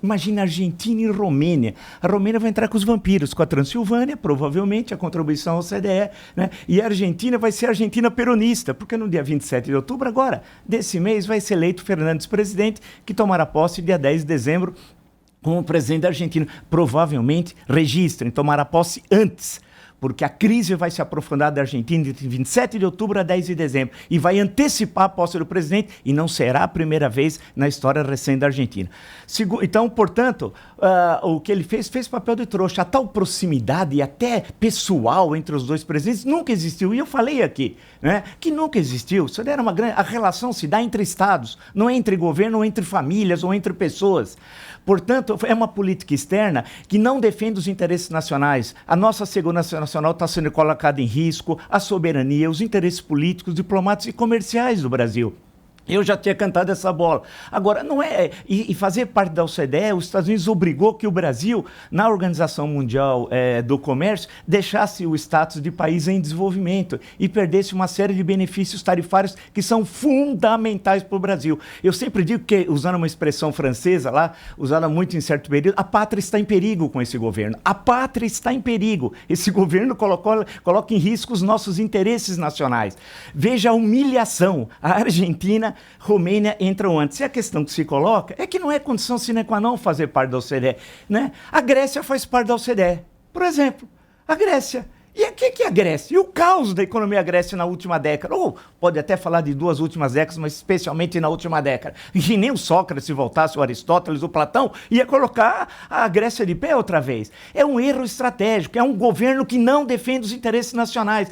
Imagina Argentina e Romênia. A Romênia vai entrar com os vampiros, com a Transilvânia, provavelmente, a contribuição ao CDE, né? E a Argentina vai ser a Argentina peronista, porque no dia 27 de outubro, agora, desse mês, vai ser eleito Fernandes presidente, que tomará posse dia 10 de dezembro como presidente da Argentina. Provavelmente registrem, tomará posse antes, porque a crise vai se aprofundar da Argentina de 27 de outubro a 10 de dezembro e vai antecipar a posse do presidente e não será a primeira vez na história recente da Argentina. Então, portanto, o que ele fez papel de trouxa. A tal proximidade e até pessoal entre os dois presidentes nunca existiu. E eu falei aqui, né, que nunca existiu. Isso era uma grande... A relação se dá entre estados, não é entre governo, ou entre famílias, ou entre pessoas. Portanto, é uma política externa que não defende os interesses nacionais. A nossa segurança nacional está sendo colocada em risco, a soberania, os interesses políticos, diplomáticos e comerciais do Brasil. Eu já tinha cantado essa bola. Agora, não é... E fazer parte da OCDE, os Estados Unidos obrigou que o Brasil, na Organização Mundial do Comércio, deixasse o status de país em desenvolvimento e perdesse uma série de benefícios tarifários que são fundamentais para o Brasil. Eu sempre digo que, usando uma expressão francesa lá, usada muito em certo período, a pátria está em perigo com esse governo. A pátria está em perigo. Esse governo coloca em risco os nossos interesses nacionais. Veja a humilhação. A Argentina, Romênia entram antes. E a questão que se coloca é que não é condição sine qua non fazer parte da OCDE, né? A Grécia faz parte da OCDE. Por exemplo, a Grécia. E o que é a Grécia? E o caos da economia Grécia na última década? Ou pode até falar de 2 últimas décadas, mas especialmente na última década. E nem o Sócrates, se voltasse, o Aristóteles, o Platão, ia colocar a Grécia de pé outra vez. É um erro estratégico, é um governo que não defende os interesses nacionais.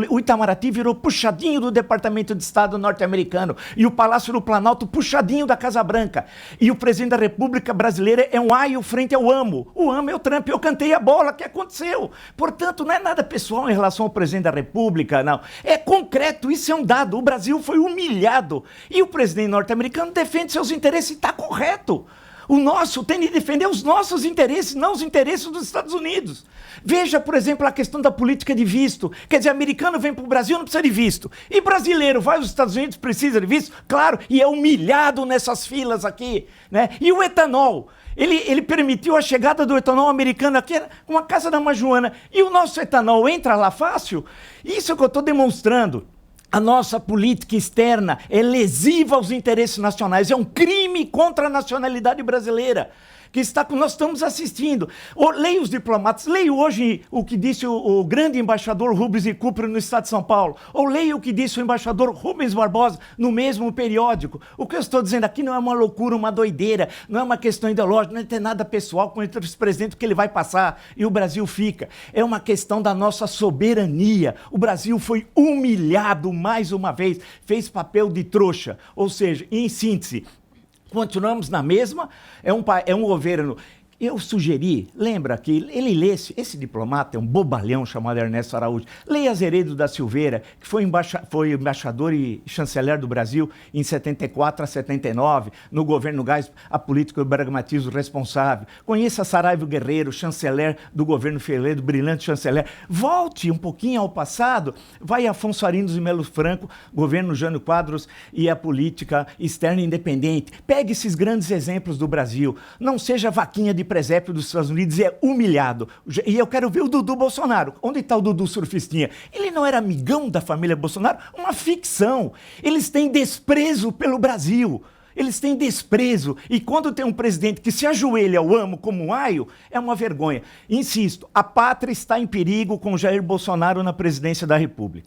O Itamaraty virou puxadinho do Departamento de Estado norte-americano e o Palácio do Planalto puxadinho da Casa Branca. E o presidente da República Brasileira é um aio frente ao amo. O amo é o Trump, eu cantei a bola, o que aconteceu? Portanto, não é nada pessoal em relação ao presidente da República, não. É concreto, isso é um dado. O Brasil foi humilhado. E o presidente norte-americano defende seus interesses e está correto. O nosso tem de defender os nossos interesses, não os interesses dos Estados Unidos. Veja, por exemplo, a questão da política de visto. Quer dizer, americano vem para o Brasil, não precisa de visto. E brasileiro vai aos Estados Unidos, precisa de visto? Claro, e é humilhado nessas filas aqui, né? E o etanol? Ele permitiu a chegada do etanol americano aqui, uma casa da Majuana. E o nosso etanol entra lá fácil? Isso é o que eu estou demonstrando. A nossa política externa é lesiva aos interesses nacionais. É um crime contra a nacionalidade brasileira que nós estamos assistindo. Leio os diplomatas, leio hoje o que disse o grande embaixador Rubens e Cupro no estado de São Paulo, ou leio o que disse o embaixador Rubens Barbosa no mesmo periódico. O que eu estou dizendo aqui não é uma loucura, uma doideira, não é uma questão ideológica, não tem nada pessoal com o presidente que ele vai passar e o Brasil fica. É uma questão da nossa soberania. O Brasil foi humilhado mais uma vez, fez papel de trouxa. Ou seja, em síntese, continuamos na mesma, é um governo... Eu sugeri, lembra que ele lesse, esse diplomata é um bobalhão chamado Ernesto Araújo, leia Azeredo da Silveira, que foi embaixador e chanceler do Brasil em 74 a 79, no governo Geisel, a política do pragmatismo responsável. Conheça Saraiva Guerreiro, chanceler do governo Figueiredo, brilhante chanceler. Volte um pouquinho ao passado, vai Afonso Arinos e Melo Franco, governo Jânio Quadros e a política externa independente. Pegue esses grandes exemplos do Brasil, não seja vaquinha de presépio dos Estados Unidos, é humilhado. E eu quero ver o Dudu Bolsonaro. Onde está o Dudu surfistinha? Ele não era amigão da família Bolsonaro? Uma ficção. Eles têm desprezo pelo Brasil. Eles têm desprezo. E quando tem um presidente que se ajoelha ao amo como um aio, é uma vergonha. Insisto, a pátria está em perigo com Jair Bolsonaro na presidência da República.